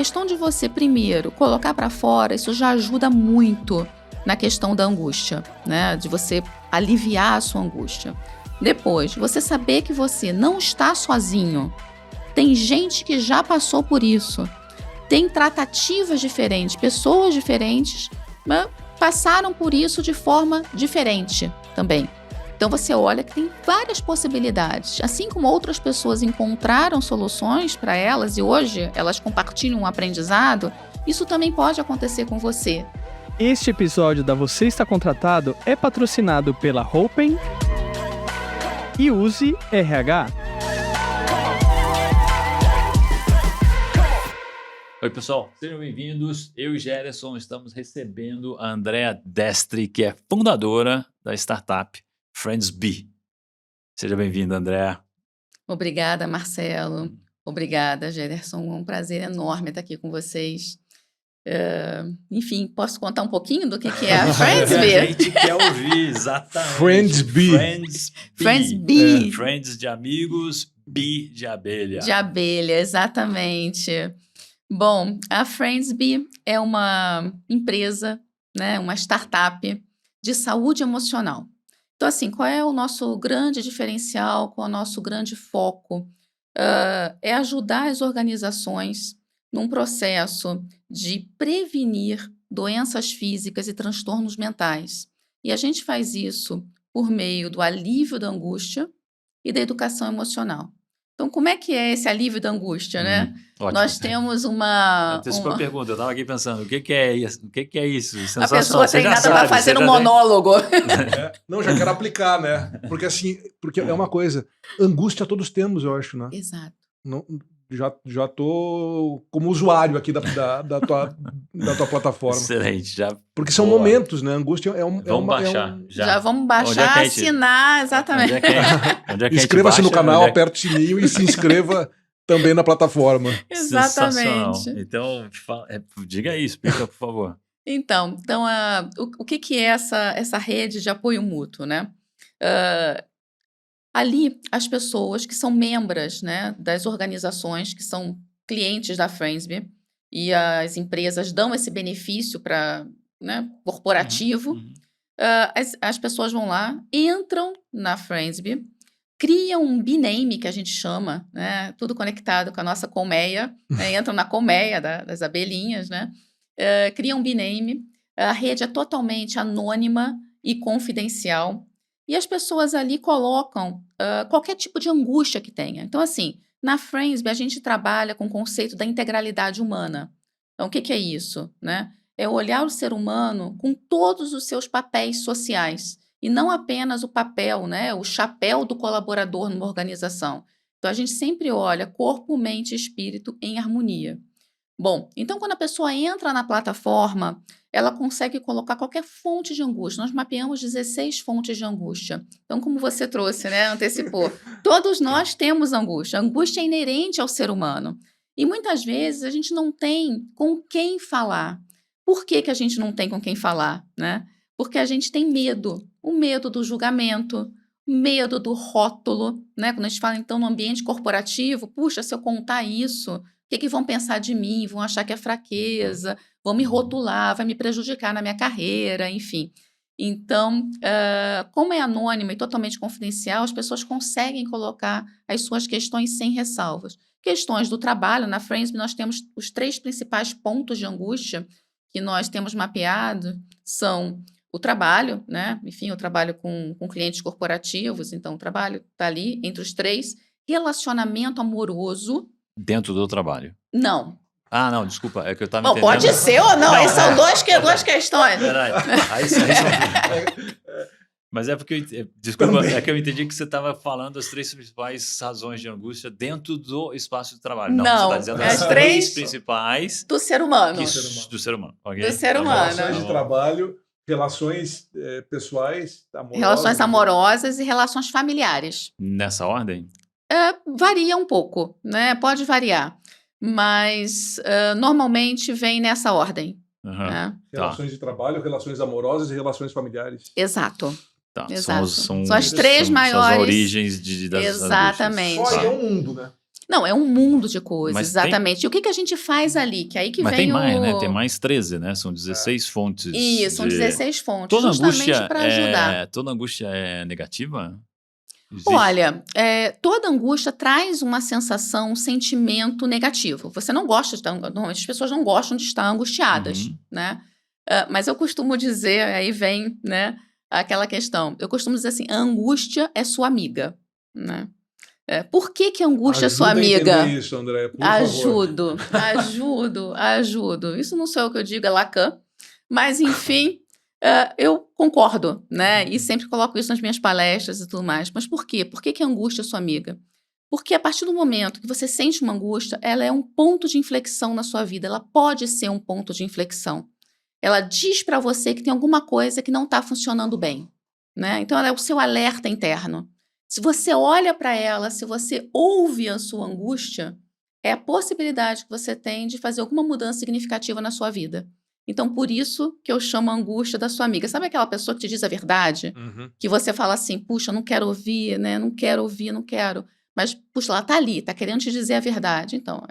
questão de você, primeiro, colocar para fora, isso já ajuda muito na questão da angústia, né? De você aliviar a sua angústia. Depois, você saber que você não está sozinho. Tem gente que já passou por isso. Tem tratativas diferentes, pessoas diferentes, né, passaram por isso de forma diferente também. Então você olha que tem várias possibilidades. Assim como outras pessoas encontraram soluções para elas e hoje elas compartilham um aprendizado, isso também pode acontecer com você. Este episódio da Você Está Contratado é patrocinado pela Hopin e Use RH. Oi, pessoal, sejam bem-vindos. Eu e Gerson estamos recebendo a Andrea Destri, que é fundadora da startup Friends Bee. Seja bem-vinda, Andrea. Obrigada, Marcelo. Obrigada, Gerson. É um prazer enorme estar aqui com vocês. Enfim, posso contar um pouquinho do que é a Friends Bee? A gente quer ouvir, exatamente. Friends Bee. Friends Bee. Friends de amigos, Bee de abelha. De abelha, exatamente. Bom, a Friends Bee é uma empresa, né, uma startup de saúde emocional. Então, assim, qual é o nosso grande diferencial, qual é o nosso grande foco? É ajudar as organizações num processo de prevenir doenças físicas e transtornos mentais. E a gente faz isso por meio do alívio da angústia e da educação emocional. Então, como é que é esse alívio da angústia, né? Ótimo. Nós temos uma... Antecipou a pergunta, eu estava aqui pensando, o que é isso? O que é isso? A pessoa treinada para fazer um monólogo. Não, já quero aplicar, né? Porque é uma coisa, angústia todos temos, eu acho, né? Exato. Não, já tô como usuário aqui da tua plataforma. Excelente. Porque são momentos, né? Angústia é um... Vamos baixar. Já vamos baixar, assinar, exatamente. Inscreva-se no canal, aperte o sininho e se inscreva também na plataforma. Exatamente. Então, diga aí, explica, por favor. Então o que é essa rede de apoio mútuo, né? Ali, as pessoas que são membros, né, das organizações, que são clientes da Friends Bee, e as empresas dão esse benefício para, né, corporativo, as pessoas vão lá, entram na Friends Bee, criam um B-Name, que a gente chama, né, tudo conectado com a nossa colmeia, né, entram na colmeia das abelhinhas, né, criam um B-Name, a rede é totalmente anônima e confidencial, e as pessoas ali colocam qualquer tipo de angústia que tenha. Então, assim, na Friends Bee, a gente trabalha com o conceito da integralidade humana. Então, o que é isso, né? É olhar o ser humano com todos os seus papéis sociais, e não apenas o papel, né, o chapéu do colaborador numa organização. Então, a gente sempre olha corpo, mente e espírito em harmonia. Bom, então quando a pessoa entra na plataforma, ela consegue colocar qualquer fonte de angústia. Nós mapeamos 16 fontes de angústia. Então, como você trouxe, né, antecipou, todos nós temos angústia. A angústia é inerente ao ser humano. E muitas vezes a gente não tem com quem falar. Por que a gente não tem com quem falar, né? Porque a gente tem medo. O medo do julgamento, medo do rótulo, né? Quando a gente fala, então, no ambiente corporativo, puxa, se eu contar isso... O que vão pensar de mim? Vão achar que é fraqueza, vão me rotular, vai me prejudicar na minha carreira, enfim. Então, como é anônima e totalmente confidencial, as pessoas conseguem colocar as suas questões sem ressalvas. Questões do trabalho, na Friends Bee nós temos os 3 principais pontos de angústia que nós temos mapeado, são o trabalho, né? Enfim, eu trabalho com clientes corporativos, então o trabalho está ali entre os 3, relacionamento amoroso. Dentro do trabalho? Não. Ah, não, desculpa, é que eu estava entendendo. Pode ser ou não, aí são duas questões. Mas é porque, desculpa, é que eu entendi que você estava falando as 3 principais razões de angústia dentro do espaço de trabalho. Não, você está dizendo as 3 principais... Do ser humano. Do ser humano, ok? Do ser humano. Relações de trabalho, relações pessoais, amorosas. Relações amorosas e relações familiares. Nessa ordem? Varia um pouco, né? Pode variar, mas normalmente vem nessa ordem. Né? Relações de trabalho, relações amorosas e relações familiares. Exato. Exato. São as 3 maiores. As origens das Exatamente. Só aí é um mundo, né? Não, é um mundo de coisas, Mas tem- exatamente. E o que que a gente faz ali? Que aí que Mas vem tem mais, o... né? Tem mais 13, né? São 16 fontes Isso, são de... 16 fontes, Toda justamente angústia para ajudar. toda angústia é negativa? Existe? Olha, toda angústia traz uma sensação, um sentimento negativo. Você não gosta de estar... Normalmente as pessoas não gostam de estar angustiadas, Uhum. né? Mas eu costumo dizer, aí vem, né, aquela questão. Eu costumo dizer assim, a angústia é sua amiga, né? Por que que a angústia é sua Ajuda a amiga? entender isso, André, por favor. Ajudo. Isso não sou eu que eu digo, é Lacan. Mas, enfim, eu concordo, né? E sempre coloco isso nas minhas palestras e tudo mais. Mas por quê? Por que que a angústia é sua amiga? Porque a partir do momento que você sente uma angústia, ela é um ponto de inflexão na sua vida. Ela pode ser um ponto de inflexão. Ela diz para você que tem alguma coisa que não está funcionando bem, né? Então, ela é o seu alerta interno. Se você olha para ela, se você ouve a sua angústia, é a possibilidade que você tem de fazer alguma mudança significativa na sua vida. Então, por isso que eu chamo a angústia da sua amiga. Sabe aquela pessoa que te diz a verdade? Uhum. Que você fala assim, puxa, não quero ouvir, né? Não quero ouvir, não quero. Mas, puxa, ela tá ali, tá querendo te dizer a verdade. Então,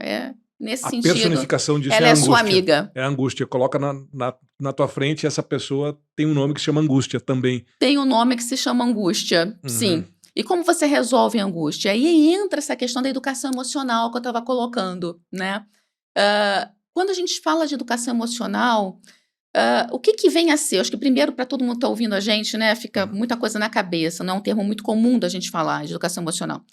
nesse A sentido, personificação disso ela é a é sua angústia. amiga. É a angústia. Coloca na tua frente e essa pessoa tem um nome que se chama angústia também. Tem um nome que se chama angústia, sim. E como você resolve a angústia? Aí entra essa questão da educação emocional que eu estava colocando, né? Quando a gente fala de educação emocional, o que vem a ser? Acho que primeiro, para todo mundo que está ouvindo a gente, né, fica muita coisa na cabeça, não é um termo muito comum da gente falar de educação emocional.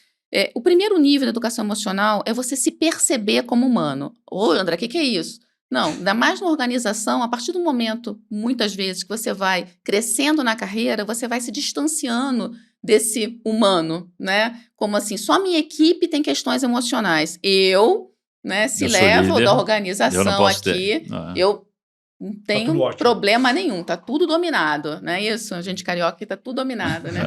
O primeiro nível da educação emocional é você se perceber como humano. Ô, André, o que é isso? Não, ainda mais na organização, a partir do momento, muitas vezes, que você vai crescendo na carreira, você vai se distanciando desse humano, né? Como assim, só a minha equipe tem questões emocionais. Eu, né, se Eu sou levo líder, da eu não organização posso aqui, ter. Ah. eu não tudo tenho ótimo. problema nenhum, tá tudo dominado, não é isso? A gente carioca aqui tá tudo dominado, né?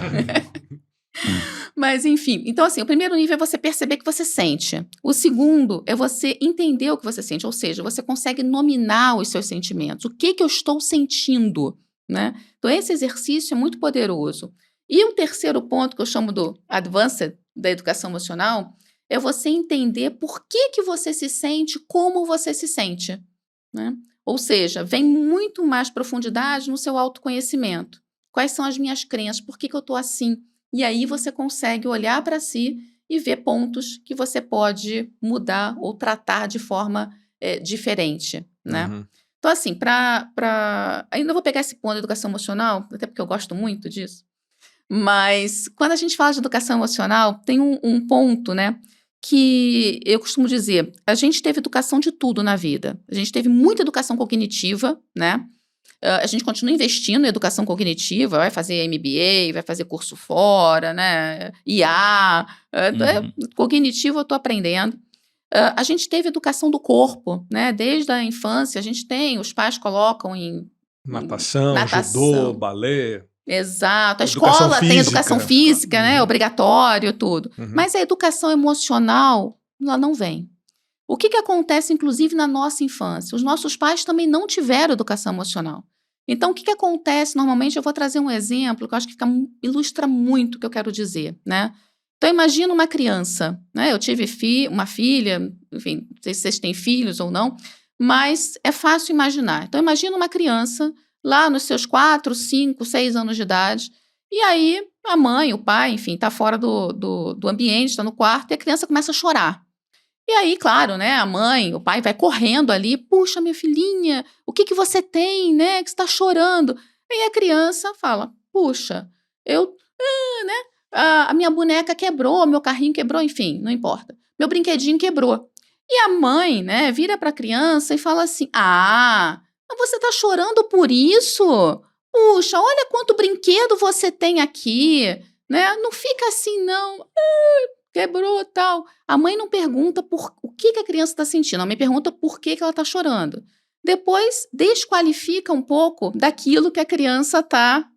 Mas, enfim, então assim, o primeiro nível é você perceber que você sente. O segundo é você entender o que você sente, ou seja, você consegue nominar os seus sentimentos. O que eu estou sentindo, né? Então, esse exercício é muito poderoso. E o terceiro ponto, que eu chamo do advanced da educação emocional, é você entender por que você se sente como você se sente, né? Ou seja, vem muito mais profundidade no seu autoconhecimento. Quais são as minhas crenças? Por que eu estou assim? E aí você consegue olhar para si e ver pontos que você pode mudar ou tratar de forma diferente, né? Uhum. Então, assim, ainda vou pegar esse ponto da educação emocional, até porque eu gosto muito disso, mas quando a gente fala de educação emocional, tem um ponto, né, que eu costumo dizer, a gente teve educação de tudo na vida. A gente teve muita educação cognitiva, né? A gente continua investindo em educação cognitiva, vai fazer MBA, vai fazer curso fora, né? IA, cognitivo eu estou aprendendo. A gente teve educação do corpo, né? Desde a infância, a gente tem, os pais colocam em Natação, judô, balé. Exato. A Educação escola tem física. educação física, né? Obrigatório, tudo. Mas a educação emocional, ela não vem. O que acontece, inclusive, na nossa infância? Os nossos pais também não tiveram educação emocional. Então, o que acontece normalmente? Eu vou trazer um exemplo que eu acho que ilustra muito o que eu quero dizer, né? Então, imagina uma criança, né? Eu tive uma filha, enfim, não sei se vocês têm filhos ou não, mas é fácil imaginar. Então, imagina uma criança lá nos seus 4, 5, 6 anos de idade, e aí a mãe, o pai, enfim, está fora do ambiente, está no quarto, e a criança começa a chorar. E aí, claro, né, a mãe, o pai vai correndo ali, puxa, minha filhinha, o que você tem, né, que você está chorando? Aí a criança fala, puxa, né, a minha boneca quebrou, meu carrinho quebrou, enfim, não importa. Meu brinquedinho quebrou. E a mãe, né, vira para a criança e fala assim, você está chorando por isso? Puxa, olha quanto brinquedo você tem aqui, né, não fica assim não, quebrou, tal. A mãe não pergunta o que a criança está sentindo, a mãe pergunta por que ela está chorando. Depois, desqualifica um pouco daquilo que a criança está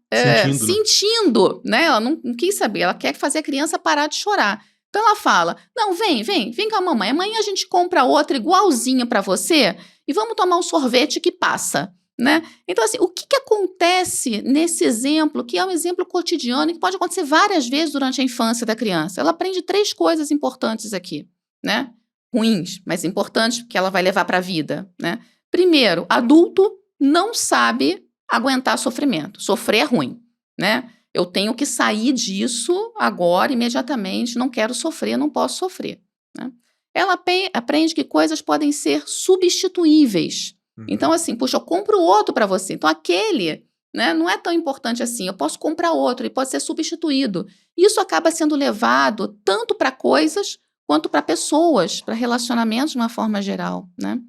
sentindo, né? Ela não quis saber, ela quer fazer a criança parar de chorar. Então, ela fala, não, vem com a mamãe, amanhã a gente compra outra igualzinha para você e vamos tomar um sorvete que passa. Né? Então, assim, o que acontece nesse exemplo, que é um exemplo cotidiano e que pode acontecer várias vezes durante a infância da criança? Ela aprende 3 coisas importantes aqui, né, ruins, mas importantes, porque ela vai levar para a vida, né? Primeiro, adulto não sabe aguentar sofrimento. Sofrer é ruim, né? Eu tenho que sair disso agora, imediatamente, não quero sofrer, não posso sofrer, né? Ela aprende que coisas podem ser substituíveis. Então, assim, puxa, eu compro outro para você. Então, aquele, né, não é tão importante assim. Eu posso comprar outro e pode ser substituído. Isso acaba sendo levado tanto para coisas quanto para pessoas, para relacionamentos de uma forma geral, né?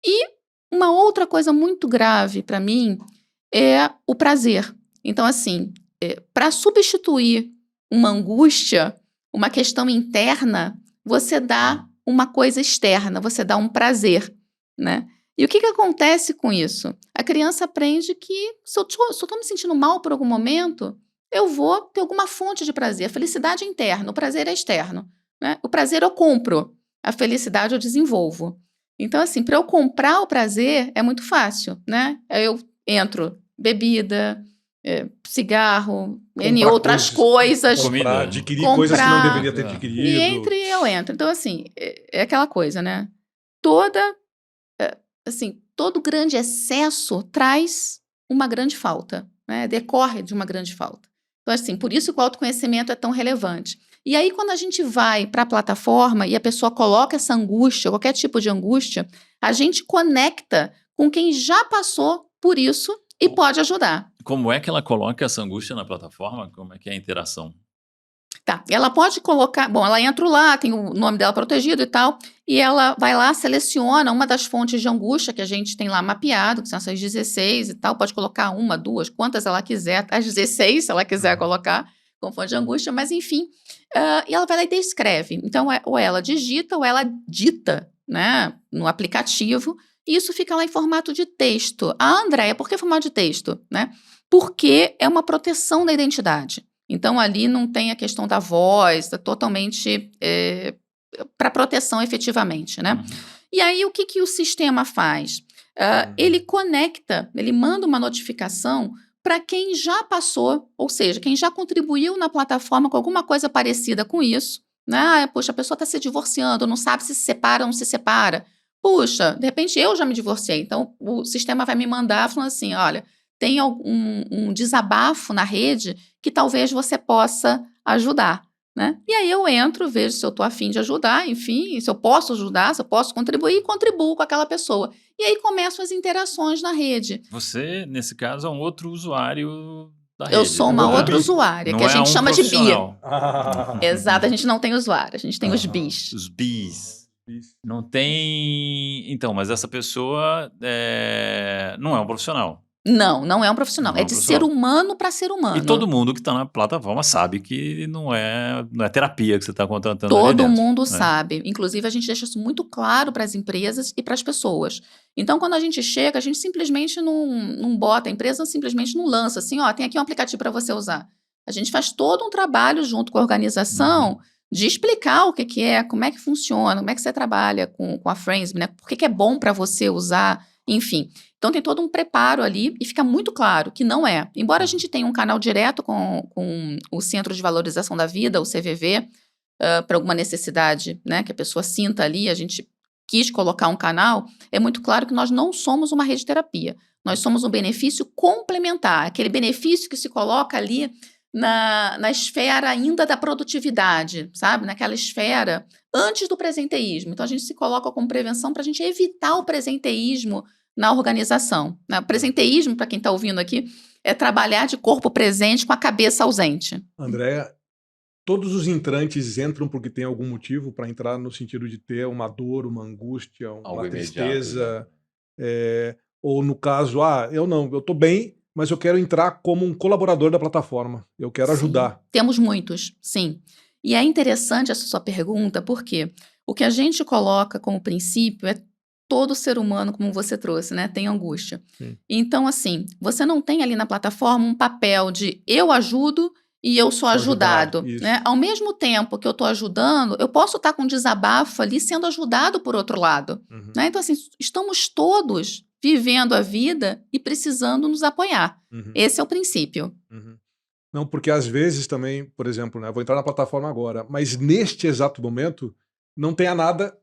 E uma outra coisa muito grave para mim é o prazer. Então, assim, para substituir uma angústia, uma questão interna, você dá uma coisa externa, você dá um prazer, né? E o que acontece com isso? A criança aprende que se eu estou me sentindo mal por algum momento, eu vou ter alguma fonte de prazer. A felicidade é interna, o prazer é externo, né? O prazer eu compro, a felicidade eu desenvolvo. Então, assim, para eu comprar o prazer é muito fácil, né? Eu entro bebida, cigarro, N outras coisas. Comida. Adquirir coisas que não deveria ter adquirido. E eu entro. Então, assim, é aquela coisa, né? Todo grande excesso traz uma grande falta, né? Decorre de uma grande falta. Então, assim, por isso que o autoconhecimento é tão relevante. E aí, quando a gente vai para a plataforma e a pessoa coloca essa angústia, qualquer tipo de angústia, a gente conecta com quem já passou por isso e pode ajudar. Como é que ela coloca essa angústia na plataforma? Como é que é a interação? Tá, ela pode colocar, bom, ela entra lá, tem o nome dela protegido e tal, e ela vai lá, seleciona uma das fontes de angústia que a gente tem lá mapeado, que são essas 16 e tal, pode colocar uma, duas, quantas ela quiser, as 16 se ela quiser colocar com fonte de angústia, mas enfim, e ela vai lá e descreve. Então, ou ela digita ou ela dita, né, no aplicativo, e isso fica lá em formato de texto. Andréia, por que formato de texto? Né? Porque é uma proteção da identidade. Então, ali não tem a questão da voz, é totalmente para proteção efetivamente, né? E aí, o que o sistema faz? Ele conecta, ele manda uma notificação para quem já passou, ou seja, quem já contribuiu na plataforma com alguma coisa parecida com isso, né? Puxa, a pessoa está se divorciando, não sabe se separa ou não se separa. Puxa, de repente eu já me divorciei, então o sistema vai me mandar falando assim, olha, tem um desabafo na rede que talvez você possa ajudar, né? E aí eu entro, vejo se eu estou a fim de ajudar, enfim, se eu posso ajudar, se eu posso contribuir, contribuo com aquela pessoa. E aí começam as interações na rede. Você, nesse caso, é um outro usuário da rede. Eu sou uma outra usuária, que a gente chama de bi. Exato, a gente não tem usuário, a gente tem os bis. Os bis. Não tem... Então, mas essa pessoa não é um profissional. Não é um profissional. É de ser humano para ser humano. E todo mundo que está na plataforma sabe que não é terapia que você está contratando. Todo mundo sabe. Inclusive, a gente deixa isso muito claro para as empresas e para as pessoas. Então, quando a gente chega, a gente simplesmente não bota, a empresa simplesmente não lança assim, ó, tem aqui um aplicativo para você usar. A gente faz todo um trabalho junto com a organização de explicar o que é, como é que funciona, como é que você trabalha com a Friendsbe, né? Por que é bom para você usar, enfim. Então, tem todo um preparo ali e fica muito claro que não é. Embora a gente tenha um canal direto com o Centro de Valorização da Vida, o CVV, para alguma necessidade, né, que a pessoa sinta ali, a gente quis colocar um canal, é muito claro que nós não somos uma rede de terapia. Nós somos um benefício complementar, aquele benefício que se coloca ali na esfera ainda da produtividade, sabe? Naquela esfera antes do presenteísmo. Então, a gente se coloca como prevenção para a gente evitar o presenteísmo na organização. O presenteísmo, para quem está ouvindo aqui, é trabalhar de corpo presente com a cabeça ausente. Andréa, todos os entrantes entram porque tem algum motivo para entrar no sentido de ter uma dor, uma angústia, uma tristeza, ou no caso, eu estou bem, mas eu quero entrar como um colaborador da plataforma, eu quero ajudar. Temos muitos, sim. E é interessante essa sua pergunta, porque o que a gente coloca como princípio é todo ser humano, como você trouxe, né, tem angústia. Então, assim, você não tem ali na plataforma um papel de eu ajudo e eu sou ajudado, né? Ao mesmo tempo que eu estou ajudando, eu posso estar com um desabafo ali sendo ajudado por outro lado, né? Então, assim, estamos todos vivendo a vida e precisando nos apoiar. Esse é o princípio. Não, porque às vezes também, por exemplo, né, vou entrar na plataforma agora, mas neste exato momento não tenha nada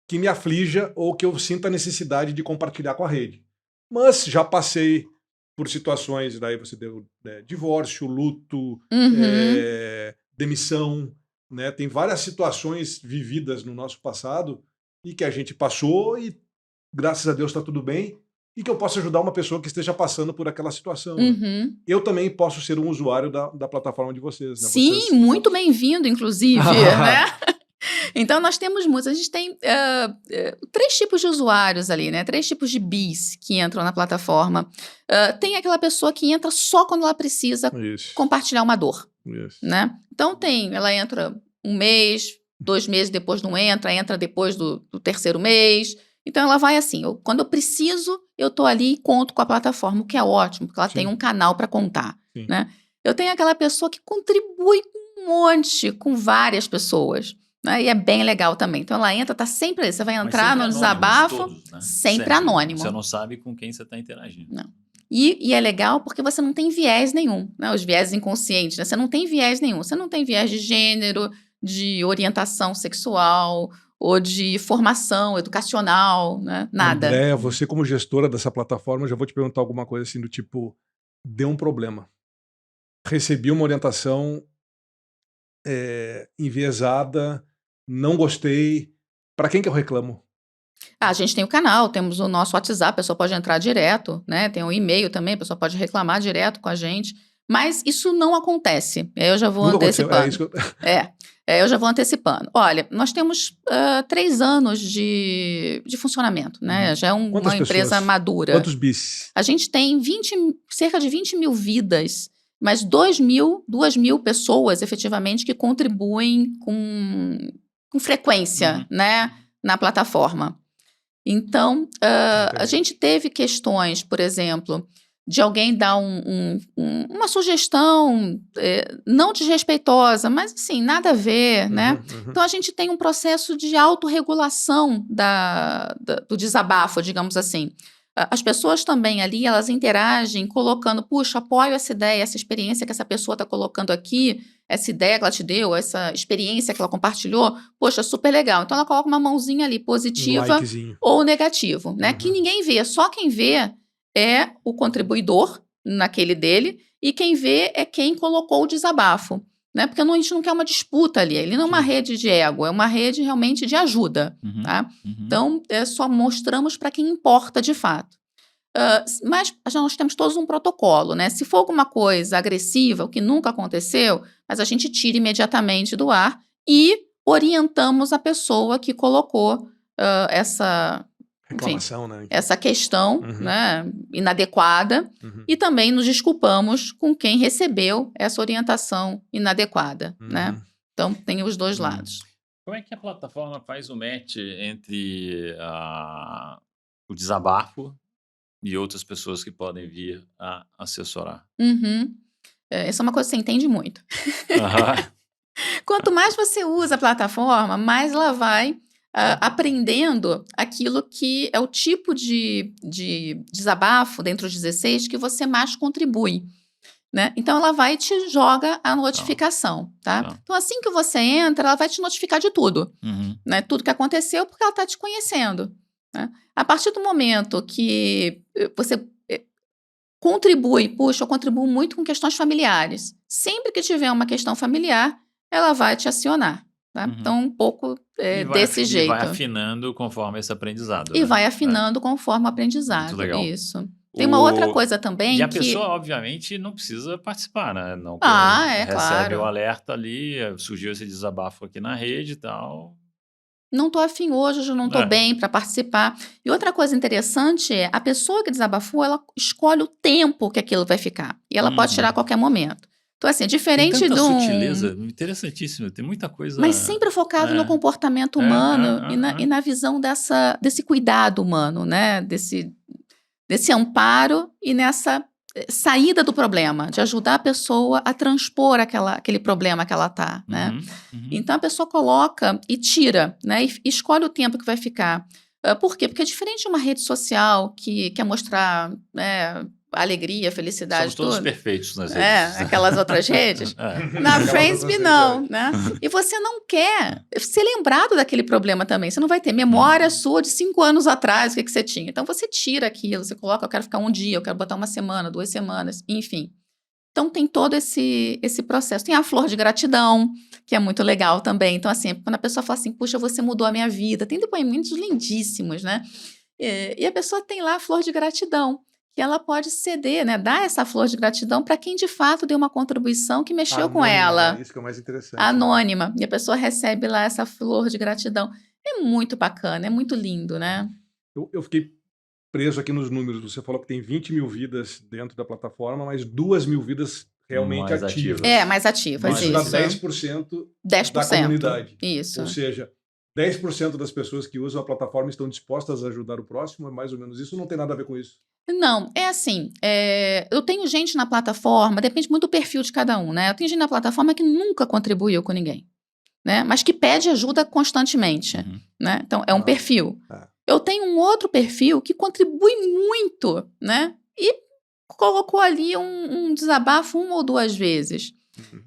que me aflija ou que eu sinta a necessidade de compartilhar com a rede. Mas já passei por situações, daí você deu divórcio, luto, demissão, né? Tem várias situações vividas no nosso passado e que a gente passou e graças a Deus está tudo bem e que eu posso ajudar uma pessoa que esteja passando por aquela situação. Né? Eu também posso ser um usuário da plataforma de vocês. Né? Sim, muito bem-vindo, inclusive, né? Então, nós temos muitos. A gente tem 3 tipos de usuários ali, né? 3 tipos de bis que entram na plataforma. Tem aquela pessoa que entra só quando ela precisa compartilhar uma dor, né? Então, ela entra 1 mês, 2 meses depois não entra depois do 3º mês. Então, ela vai assim, quando eu preciso, eu tô ali e conto com a plataforma, o que é ótimo, porque ela tem um canal para contar, né? Eu tenho aquela pessoa que contribui com um monte, com várias pessoas, né? E é bem legal também. Então, ela entra, tá sempre ali, você vai entrar no desabafo, todos, né? sempre anônimo. Você não sabe com quem você está interagindo. Não. E é legal porque você não tem viés nenhum, né? Os viés inconscientes, né? Você não tem viés nenhum, você não tem viés de gênero, de orientação sexual ou de formação educacional, né? Nada. Andréa, você como gestora dessa plataforma, eu já vou te perguntar alguma coisa assim do tipo, deu um problema. Recebi uma orientação enviesada, não gostei. Para quem que eu reclamo? A gente tem o canal, temos o nosso WhatsApp, a pessoa pode entrar direto, né? Tem o e-mail também, a pessoa pode reclamar direto com a gente. Mas isso não acontece. Eu já vou antecipando. Eu já vou antecipando. Olha, nós temos 3 anos de funcionamento, né? Já é uma empresa madura. Quantos bis? A gente tem cerca de 20 mil vidas, mas 2 mil pessoas, efetivamente, que contribuem com frequência, né? Na plataforma. Então, a gente teve questões, por exemplo, de alguém dar uma sugestão não desrespeitosa, mas assim, nada a ver, né? Então, a gente tem um processo de autorregulação do desabafo, digamos assim. As pessoas também ali, elas interagem colocando, puxa, apoio essa ideia, essa experiência que essa pessoa está colocando aqui, essa ideia que ela te deu, essa experiência que ela compartilhou, poxa, super legal. Então, ela coloca uma mãozinha ali, positiva ou negativo, né? Que ninguém vê, só quem vê é o contribuidor naquele dele e quem vê é quem colocou o desabafo, né? Porque a gente não quer uma disputa ali, ele não é uma rede de ego, é uma rede realmente de ajuda, tá? Então, só mostramos para quem importa de fato. Mas nós temos todos um protocolo, né? Se for alguma coisa agressiva, o que nunca aconteceu, mas a gente tira imediatamente do ar e orientamos a pessoa que colocou essa reclamação, né? Essa questão né, inadequada e também nos desculpamos com quem recebeu essa orientação inadequada, né? Então, tem os 2 lados. Como é que a plataforma faz o match entre o desabafo e outras pessoas que podem vir a assessorar? Essa é uma coisa que você entende muito. Quanto mais você usa a plataforma, mais ela vai aprendendo aquilo que é o tipo de desabafo dentro dos 16 que você mais contribui, né? Então, ela vai e te joga a notificação, tá? Então, assim que você entra, ela vai te notificar de tudo, né? Tudo que aconteceu, porque ela está te conhecendo, né? A partir do momento que você contribui, puxa, eu contribuo muito com questões familiares. Sempre que tiver uma questão familiar, ela vai te acionar. Tá? Então, um pouco desse jeito. E vai afinando conforme esse aprendizado. E vai afinando conforme o aprendizado. Muito legal. Isso. Tem uma outra coisa também. E a pessoa, obviamente, não precisa participar, né? Não, recebe claro. O alerta ali, surgiu esse desabafo aqui na rede e tal. Não estou afim hoje, eu não estou bem para participar. E outra coisa interessante é, a pessoa que desabafou, ela escolhe o tempo que aquilo vai ficar. E ela pode tirar a qualquer momento. Então, assim, diferente tem tanta sutileza, interessantíssimo, tem muita coisa... Mas sempre focado no comportamento humano e na visão desse cuidado humano, né? Desse amparo e nessa saída do problema, de ajudar a pessoa a transpor aquele problema que ela está, né? Então, a pessoa coloca e tira, né? E escolhe o tempo que vai ficar. Por quê? Porque é diferente de uma rede social que quer mostrar alegria, felicidade, Somos todos tudo. perfeitos nas redes. Aquelas outras redes. Na Friendsbe, não, né? E você não quer ser lembrado daquele problema também. Você não vai ter memória sua de 5 anos atrás, o que você tinha. Então, você tira aquilo, você coloca, eu quero ficar um dia, eu quero botar uma semana, 2 semanas, enfim. Então, tem todo esse processo. Tem a flor de gratidão, que é muito legal também. Então, assim, quando a pessoa fala assim, puxa, você mudou a minha vida. Tem depoimentos lindíssimos, né? E a pessoa tem lá a flor de gratidão, que ela pode ceder, né? Dar essa flor de gratidão para quem, de fato, deu uma contribuição que mexeu com ela. Isso que é o mais interessante. Anônima. E a pessoa recebe lá essa flor de gratidão. É muito bacana, é muito lindo, né? Eu fiquei preso aqui nos números. Você falou que tem 20 mil vidas dentro da plataforma, mas 2 mil vidas realmente Mais ativas. Mais ativas, Isso dá isso. 10%, 10%. da comunidade. Isso. Ou seja, 10% das pessoas que usam a plataforma estão dispostas a ajudar o próximo, é mais ou menos isso? Não tem nada a ver com isso? Não, é assim, eu tenho gente na plataforma, depende muito do perfil de cada um, né? Eu tenho gente na plataforma que nunca contribuiu com ninguém, né? Mas que pede ajuda constantemente, né? Então, é um perfil. Eu tenho um outro perfil que contribui muito, né? E colocou ali um desabafo 1 ou 2 vezes.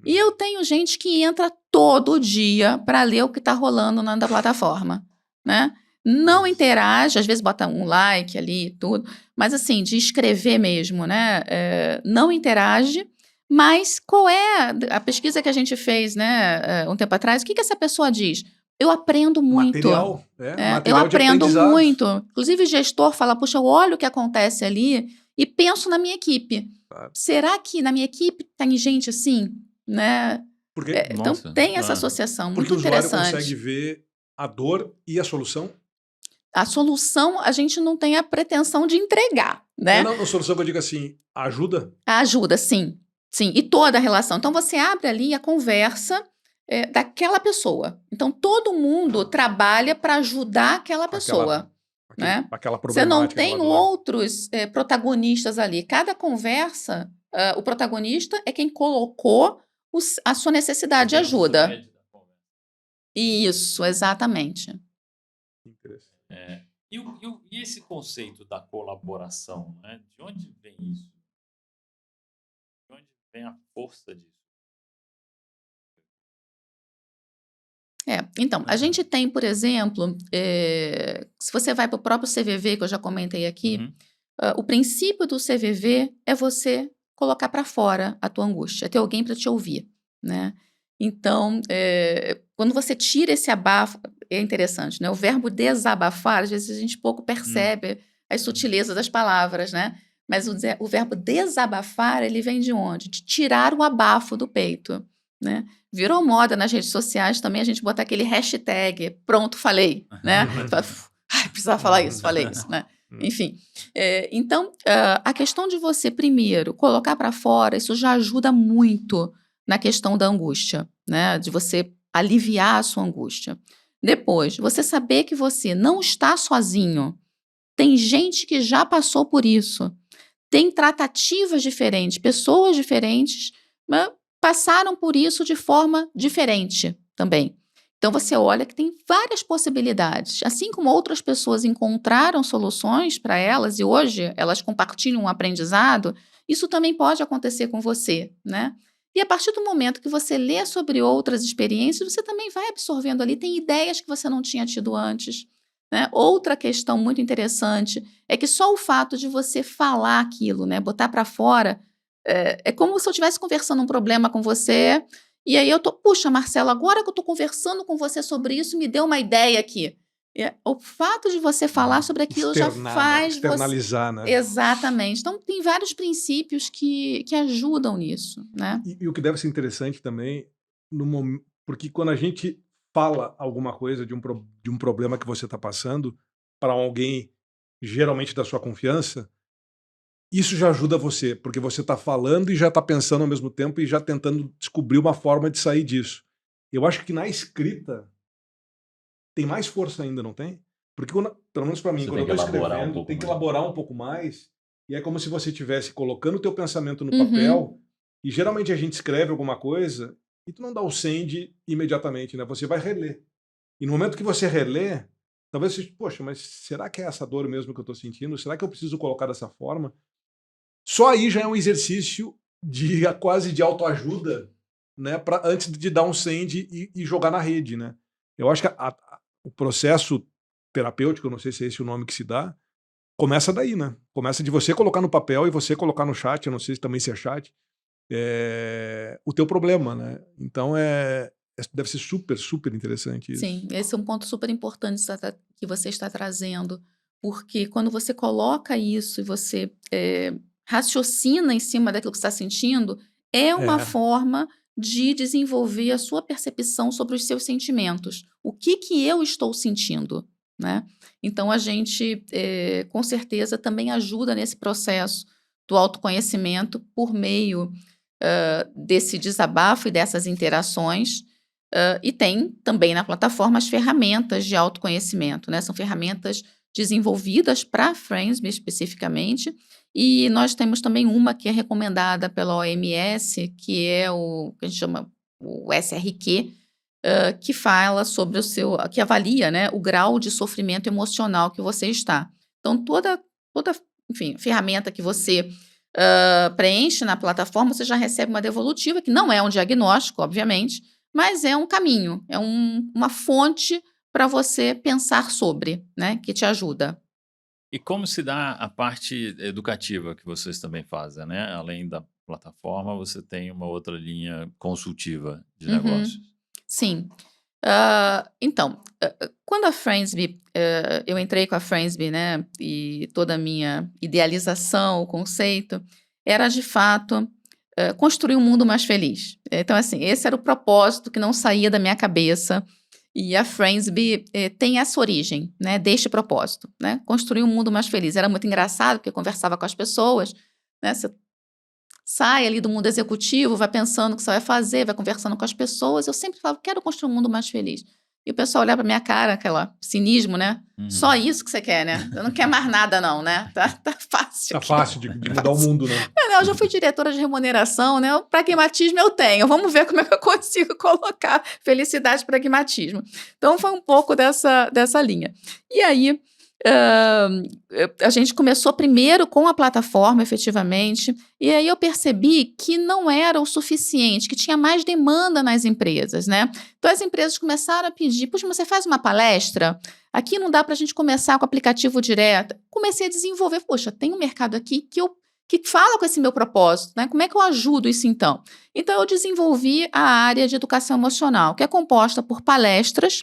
E eu tenho gente que entra todo dia para ler o que está rolando na plataforma, né? Não interage, às vezes bota um like ali e tudo, mas assim, de escrever mesmo, né? Não interage, mas qual é a pesquisa que a gente fez, né, um tempo atrás? O que essa pessoa diz? Eu aprendo muito. Material, eu material de aprendo aprendizado. muito. Inclusive, o gestor fala, puxa, eu olho o que acontece ali e penso na minha equipe. Será que na minha equipe tem gente assim? Né? Porque, então, tem essa associação muito interessante. Porque o usuário consegue ver a dor e a solução? A solução, a gente não tem a pretensão de entregar, né? Não, a solução que eu digo assim, ajuda? Ajuda, sim. Sim, e toda a relação. Então, você abre ali a conversa daquela pessoa. Então, todo mundo trabalha para ajudar aquela pessoa. Né? Aquela você não tem outros protagonistas ali. Cada conversa, o protagonista é quem colocou a sua necessidade de ajuda. Isso, exatamente. E esse conceito da colaboração, né? De onde vem isso? De onde vem a força disso? Então, a gente tem, por exemplo, se você vai para o próprio CVV, que eu já comentei aqui, o princípio do CVV é você colocar para fora a tua angústia, é ter alguém para te ouvir, né? Então, quando você tira esse abafo, é interessante, né? O verbo desabafar, às vezes a gente pouco percebe as sutilezas das palavras, né? Mas o verbo desabafar, ele vem de onde? De tirar o abafo do peito, né? Virou moda nas redes sociais também a gente botar aquele hashtag pronto, falei, né? Precisava falar isso, falei isso, né? Enfim, então, a questão de você primeiro colocar para fora, isso já ajuda muito na questão da angústia, né? De você aliviar a sua angústia. Depois, você saber que você não está sozinho. Tem gente que já passou por isso. Tem tratativas diferentes, pessoas diferentes, mas passaram por isso de forma diferente também. Então, você olha que tem várias possibilidades. Assim como outras pessoas encontraram soluções para elas e hoje elas compartilham um aprendizado, isso também pode acontecer com você, né? E a partir do momento que você lê sobre outras experiências, você também vai absorvendo ali, tem ideias que você não tinha tido antes, né? Outra questão muito interessante é que só o fato de você falar aquilo, né, botar para fora, é como se eu estivesse conversando um problema com você, e aí eu puxa, Marcelo, agora que eu estou conversando com você sobre isso, me deu uma ideia aqui. O fato de você falar sobre aquilo já faz externalizar, você... né? Exatamente. Então, tem vários princípios que ajudam nisso, né? E o que deve ser interessante também, porque quando a gente fala alguma coisa de um problema que você está passando para alguém, geralmente da sua confiança, isso já ajuda você, porque você está falando e já está pensando ao mesmo tempo e já tentando descobrir uma forma de sair disso. Eu acho que na escrita tem mais força ainda, não tem? Porque, pelo menos para mim, quando eu estou escrevendo, tem que elaborar um pouco mais, e é como se você estivesse colocando o teu pensamento no papel, e geralmente a gente escreve alguma coisa e tu não dá o send imediatamente, né? Você vai reler. E no momento que você relê, talvez você, poxa, mas será que é essa dor mesmo que eu estou sentindo? Será que eu preciso colocar dessa forma? Só aí já é um exercício quase de autoajuda, né, antes de dar um send e jogar na rede, né? Eu acho que o processo terapêutico, não sei se é esse o nome que se dá, começa daí, né? Começa de você colocar no papel e você colocar no chat, eu não sei também se é chat, o teu problema, né? Então deve ser super, super interessante isso. Sim, esse é um ponto super importante que você está trazendo, porque quando você coloca isso e você raciocina em cima daquilo que você está sentindo, é uma forma de desenvolver a sua percepção sobre os seus sentimentos. O que eu estou sentindo, né? Então, a gente, com certeza, também ajuda nesse processo do autoconhecimento por meio desse desabafo e dessas interações. E tem também na plataforma as ferramentas de autoconhecimento, né? São ferramentas desenvolvidas para Friendsbe especificamente, e nós temos também uma que é recomendada pela OMS, que é o que a gente chama o SRQ, que fala sobre que avalia, né, o grau de sofrimento emocional que você está. Então, toda enfim, ferramenta que você preenche na plataforma, você já recebe uma devolutiva, que não é um diagnóstico, obviamente, mas é um caminho, é uma fonte para você pensar sobre, né, que te ajuda. E como se dá a parte educativa que vocês também fazem, né? Além da plataforma, você tem uma outra linha consultiva de negócios. Sim. Então, quando a Friendsbe, eu entrei com a Friendsbe, né, e toda a minha idealização, o conceito, era de fato construir um mundo mais feliz. Então, assim, esse era o propósito que não saía da minha cabeça. E a Friendsbe tem essa origem, né, deste propósito, né, construir um mundo mais feliz. Era muito engraçado, porque eu conversava com as pessoas, né, você sai ali do mundo executivo, vai pensando o que você vai fazer, vai conversando com as pessoas. Eu sempre falava, quero construir um mundo mais feliz. E o pessoal olhava pra minha cara, aquela cinismo, né? Só isso que você quer, né? Você não quer mais nada, não, né? Tá fácil. Tá fácil de mudar o mundo, né? Eu já fui diretora de remuneração, né? O pragmatismo eu tenho. Vamos ver como é que eu consigo colocar felicidade e pragmatismo. Então, foi um pouco dessa linha. E aí, a gente começou primeiro com a plataforma, efetivamente, e aí eu percebi que não era o suficiente, que tinha mais demanda nas empresas, né? Então, as empresas começaram a pedir, puxa, você faz uma palestra? Aqui não dá para a gente começar com o aplicativo direto. Comecei a desenvolver, poxa, tem um mercado aqui que fala com esse meu propósito, né? Como é que eu ajudo isso, então? Então, eu desenvolvi a área de educação emocional, que é composta por palestras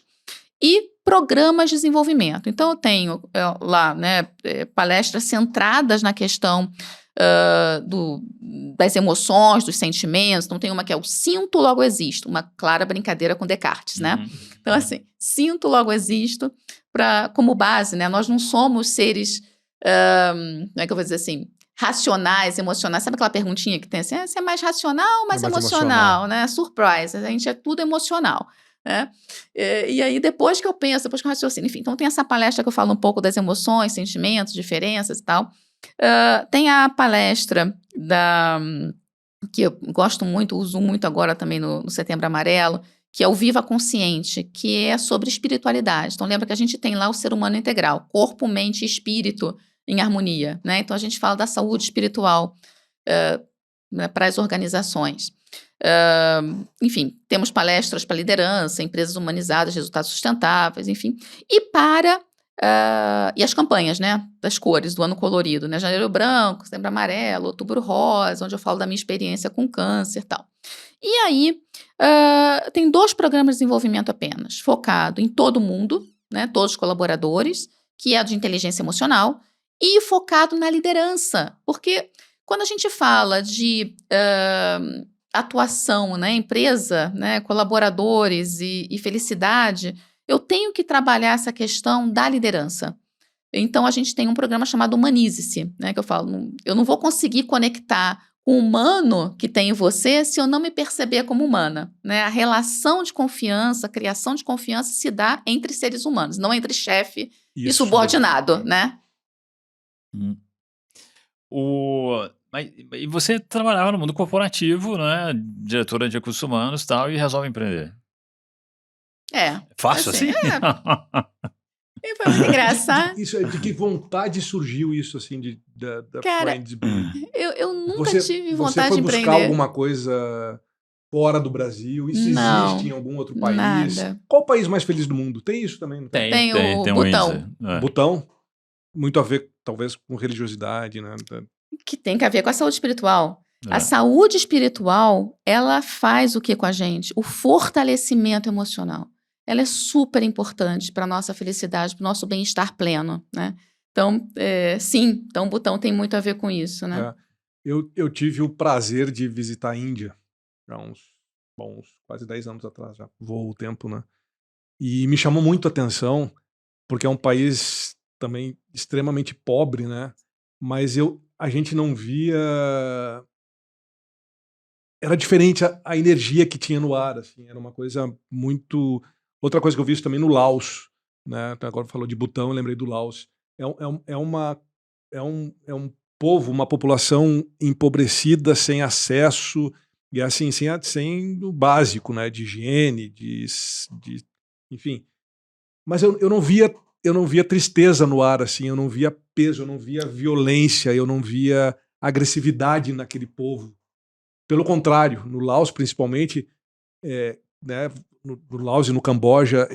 e programas de desenvolvimento. Então, eu tenho lá, né, palestras centradas na questão das emoções, dos sentimentos. Então, tem uma que é o sinto, logo existo, uma clara brincadeira com Descartes, né? Então, assim, sinto, logo existo, como base, né? Nós não somos seres, como é que eu vou dizer assim, racionais, emocionais. Sabe aquela perguntinha que tem assim, você é mais racional ou mais emocional, né? Surprise, a gente é tudo emocional. Né? E aí, depois que eu penso, depois que eu raciocino, enfim, então tem essa palestra que eu falo um pouco das emoções, sentimentos, diferenças e tal. Tem a palestra que eu gosto muito, uso muito agora também no Setembro Amarelo, que é o Viva Consciente, que é sobre espiritualidade. Então, lembra que a gente tem lá o ser humano integral, corpo, mente e espírito em harmonia, né? Então, a gente fala da saúde espiritual né, para as organizações. Enfim, temos palestras para liderança, empresas humanizadas, resultados sustentáveis, enfim. E as campanhas, né, das cores do ano colorido, né? Janeiro branco, setembro amarelo, outubro rosa, onde eu falo da minha experiência com câncer e tal. E aí, tem 2 programas de desenvolvimento apenas, focado em todo mundo, né, todos os colaboradores, que é de inteligência emocional, e focado na liderança, porque quando a gente fala de atuação, né, empresa, né, colaboradores e felicidade, eu tenho que trabalhar essa questão da liderança. Então, a gente tem um programa chamado Humanize-se, né, que eu falo, eu não vou conseguir conectar com o humano que tem em você se eu não me perceber como humana, né? A relação de confiança, a criação de confiança se dá entre seres humanos, não entre chefe e subordinado, né? E você trabalhava no mundo corporativo, né? Diretora de recursos humanos e tal, e resolve empreender. É. Fácil assim? E foi muito engraçado. De que vontade surgiu isso, assim, da Cara, Friends? eu nunca tive Você vontade foi de buscar empreender. alguma coisa fora do Brasil? Isso Não, existe em algum outro país? nada. Qual o país mais feliz do mundo? Tem isso também, não tem? Tem o um Butão, índice. É. Butão? Muito a ver, talvez, com religiosidade, né? que tem que ver com a saúde espiritual. É. A saúde espiritual, ela faz o que com a gente? O fortalecimento emocional. Ela é super importante para a nossa felicidade, para o nosso bem-estar pleno, né? Então, sim, então o Butão tem muito a ver com isso, né? Eu tive o prazer de visitar a Índia há uns quase 10 anos atrás, já voou o tempo, né? E me chamou muito a atenção, porque é um país também extremamente pobre, né? Mas a gente não via... Era diferente a energia que tinha no ar, assim, era uma coisa muito... Outra coisa que eu vi isso também no Laos, né? Agora falou de Butão, eu lembrei do Laos. É um povo, uma população empobrecida, sem acesso, e assim, sem o básico, né? De higiene, enfim. Mas eu não via tristeza no ar, assim, eu não via peso, eu não via violência, eu não via agressividade naquele povo. Pelo contrário, no Laos, principalmente, né, no Laos e no Camboja,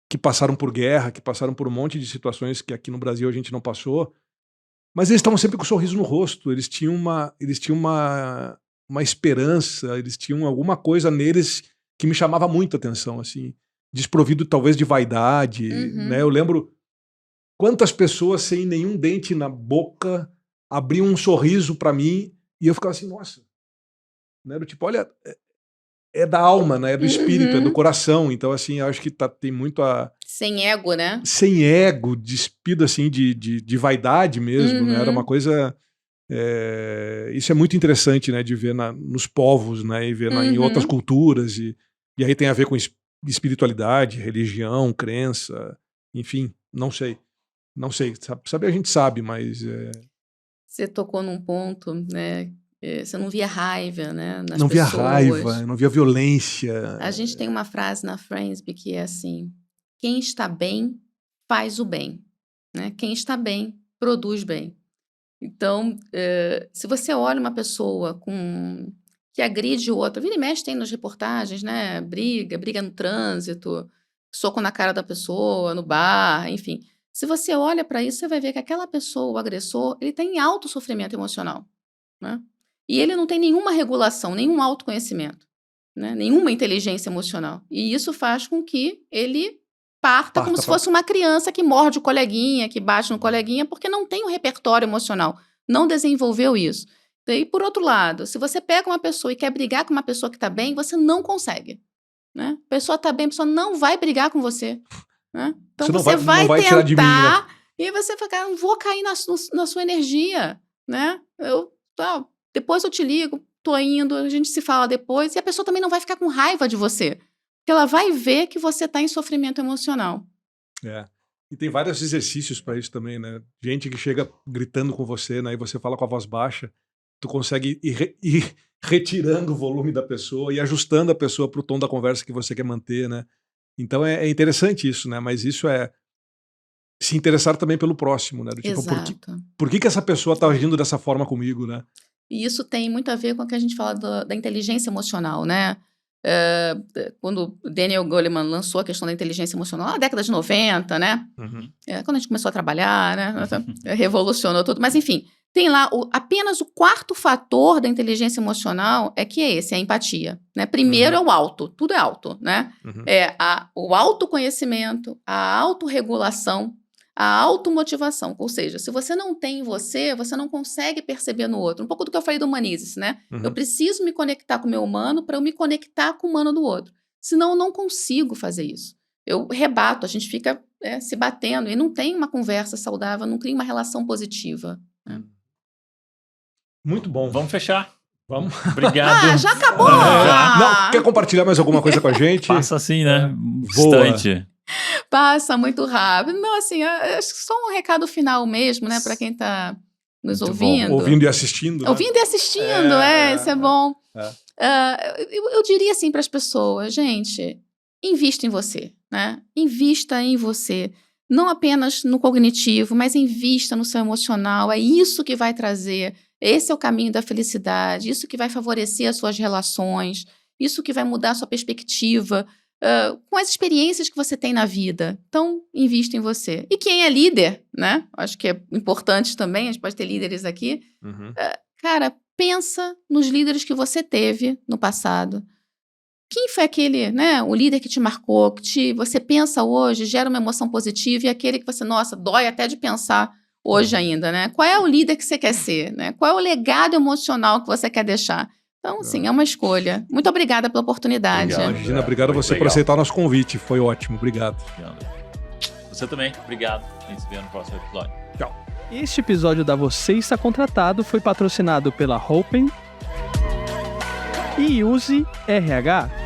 que passaram por guerra, que passaram por um monte de situações que aqui no Brasil a gente não passou, mas eles estavam sempre com um sorriso no rosto, eles tinham uma esperança, eles tinham alguma coisa neles que me chamava muito a atenção, assim, desprovido talvez de vaidade, né? Eu lembro quantas pessoas sem nenhum dente na boca abriam um sorriso para mim e eu ficava assim, nossa, né? Tipo, olha, é da alma, né? É do espírito, é do coração. Então, assim, eu acho que tem muito a... Sem ego, né? Sem ego, despido, assim, de vaidade mesmo, né? Era uma coisa... isso é muito interessante, né? De ver nos povos, né? E ver em outras culturas. E aí tem a ver com espiritualidade, religião, crença, enfim, não sei. Não sei. Saber a gente sabe, mas... Você tocou num ponto, né? Você não via raiva, né? Nas não via pessoas. raiva, não via violência. A gente tem uma frase na Friendsby que é assim: quem está bem, faz o bem. Né? Quem está bem, produz bem. Então, se você olha uma pessoa que agride outra, vira e mexe tem nas reportagens, né? Briga no trânsito, soco na cara da pessoa, no bar, enfim. Se você olha para isso, você vai ver que aquela pessoa, o agressor, ele tem alto sofrimento emocional, né? E ele não tem nenhuma regulação, nenhum autoconhecimento, né? Nenhuma inteligência emocional. E isso faz com que ele parta como se fosse uma criança que morde o coleguinha, que bate no coleguinha, porque não tem um repertório emocional, não desenvolveu isso. E, por outro lado, se você pega uma pessoa e quer brigar com uma pessoa que está bem, você não consegue. Né? A pessoa está bem, a pessoa não vai brigar com você. Né? Então você vai tentar de mim, né? E você vai falar, não vou cair na sua energia. Né? Depois eu te ligo, tô indo, a gente se fala depois, e a pessoa também não vai ficar com raiva de você. Porque ela vai ver que você está em sofrimento emocional. E tem vários exercícios para isso também, né? Gente que chega gritando com você, né? E você fala com a voz baixa, tu consegue ir retirando o volume da pessoa e ajustando a pessoa para o tom da conversa que você quer manter, né? Então é interessante isso, né? Mas isso é se interessar também pelo próximo, né? Do tipo, por que essa pessoa está agindo dessa forma comigo, né? E isso tem muito a ver com o que a gente fala da inteligência emocional, né? Quando o Daniel Goleman lançou a questão da inteligência emocional, na década de 90, né? Quando a gente começou a trabalhar, né? Revolucionou tudo. Mas, enfim, tem lá apenas o quarto fator da inteligência emocional é esse, a empatia. Né? Primeiro é o auto, tudo é auto, né? O autoconhecimento, a autorregulação, a automotivação, ou seja, se você não tem em você, você não consegue perceber no outro. Um pouco do que eu falei do Humanize, né? Eu preciso me conectar com o meu humano para eu me conectar com o humano do outro. Senão eu não consigo fazer isso. Eu rebato, a gente fica se batendo e não tem uma conversa saudável, não cria uma relação positiva. Né? Muito bom. Vamos fechar. Vamos. Obrigado. Já acabou! Não, quer compartilhar mais alguma coisa com a gente? Passa assim, né? Instante. Passa muito rápido. Não, assim, acho que só um recado final mesmo, né? Para quem está nos muito ouvindo. Bom. Ouvindo e assistindo. Né? Ouvindo e assistindo, isso é bom. Eu diria assim para as pessoas, gente, invista em você, né? Invista em você. não apenas no cognitivo, mas invista no seu emocional. É isso que vai trazer, esse é o caminho da felicidade, isso que vai favorecer as suas relações, isso que vai mudar a sua perspectiva com as experiências que você tem na vida. Então, invista em você. E quem é líder, né? Acho que é importante também, a gente pode ter líderes aqui. Cara, pensa nos líderes que você teve no passado. Quem foi aquele, né, o líder que te marcou, que você pensa hoje, gera uma emoção positiva, e aquele que você, nossa, dói até de pensar hoje ainda, né? Qual é o líder que você quer ser, né? Qual é o legado emocional que você quer deixar? Então, sim, é uma escolha. Muito obrigada pela oportunidade. Imagina, obrigado a você por aceitar o nosso convite. Foi ótimo, obrigado. Você também, obrigado. A gente se vê no próximo episódio. Tchau. Este episódio da Você Está Contratado foi patrocinado pela Hopin e Use RH.